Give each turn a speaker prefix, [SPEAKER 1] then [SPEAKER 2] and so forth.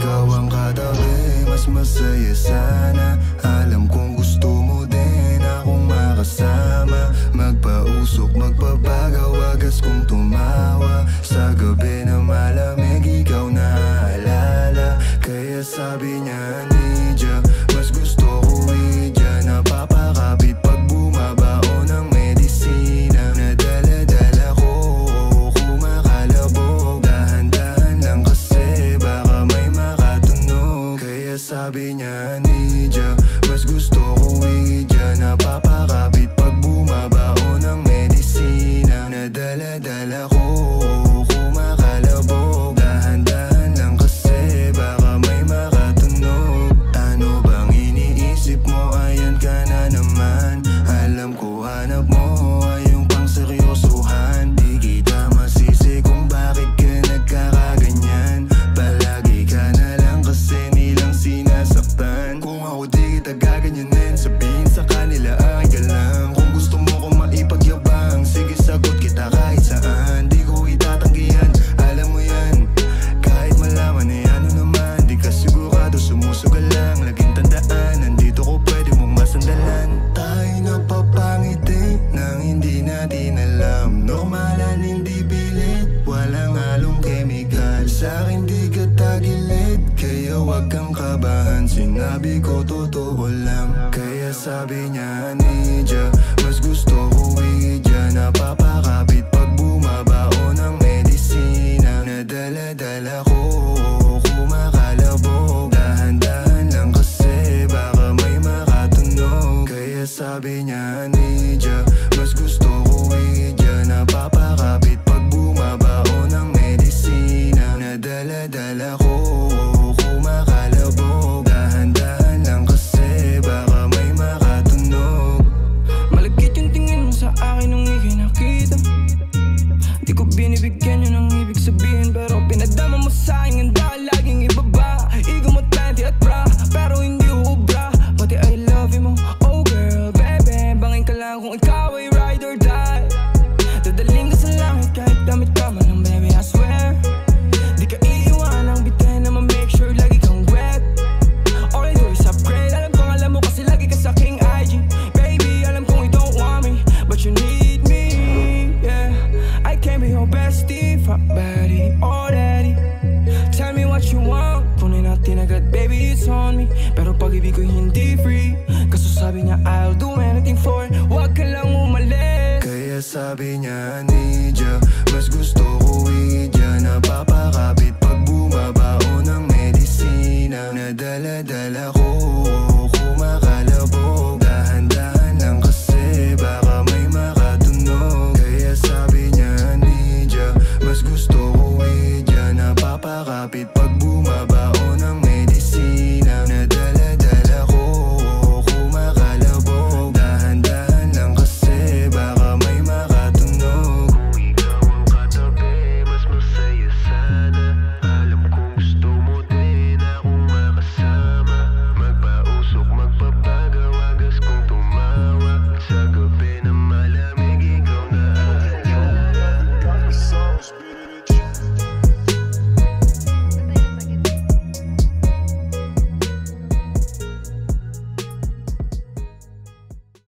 [SPEAKER 1] ikaw ang katabi, mas masaya sana. Alam kong gusto mo din akong makasama. Magpausok, magpabagaw, wagas kong tumawa. Sa gabi na malamig, ikaw naaalala. Kaya sabi niya, Nidia, mas gusto ko Idya. Napapakapit pag bumabao ng medisina. Nadala-dala ko, kumakalabog. Dahan-dahan lang kasi baka may makatunog. Kaya sabi niya, Nidia, mas gusto ko Idya. Napapakapit pag bumabao ng medisina. Nadala-dala ko, kumakalabog. Dahan-dahan lang kasi baka may makatunog. Ano bang iniisip mo? Ayan ka na naman. Alam ko hanap mo ay yung pang seryosohan. Di kita masisi kung bakit ka nagkakaganyan. Palagi ka na lang kasi nilang sinasaktan. Kung ako di kita gaganyanin, sabihin sa kanila ay ka lang. Kung gusto mo kong maipagyabang, sige sagot kita kahit saan. Di ko itatanggihan, alam mo yan. Kahit malaman eh ano naman, di ka sigurado, sumusugal lang. Laging tandaan, nandito ko pwede mong masandalan. Tayo napapangiti nang hindi natin alam. Normalan, hindi pilit, walang halong chemical. Sa'kin di ka tagilid, kaya wag kang kabahan. Sinabi ko totoo lang. Kaya sabi niya, Nidia, mas gusto ko Idya. Napapakapit pag bumabao ng medisina. Nadala-dala ko, kumakalabog. Dahan-dahan lang kasi baka may makatunog. Kaya sabi niya, Nidia, mas gusto ko Idya. Napapakapit pag bumabao ng medisina. Nadala-dala ko, kumakalabog. Dahan-dahan lang kasi baka may makatunog.
[SPEAKER 2] Malagkit yung tingin mo sa akin nung ika'y nakita. Di ko binibigyan yun ang ibig sabihin, pero pinadama mo sa'kin ang dahil laging ibaba. Ego mo 20 at bra, pero hindi uubra. Pati I love you mo, oh girl, baby. Bangin ka lang kung ikaw ay ride or die. Dadaling ka sa langit kahit damit ka man ng baby, I swear. Di ka iiwanang bitin na ma-make sure lagi kang wet. All I do is upgrade, alam kong alam mo kasi lagi ka sa king IG. Baby, alam kong you don't want me, but you need me, yeah. I can't be your bestie, fuck buddy, already. Tell me what you want, kunin natin agad, baby, it's on me. Pero pag-ibig ko hindi free, kaso sabi niya I'll do anything for it, wag ka lang umalis.
[SPEAKER 1] Kaya sabi niya, Nidia, mas gusto ko Idya. Napapakapit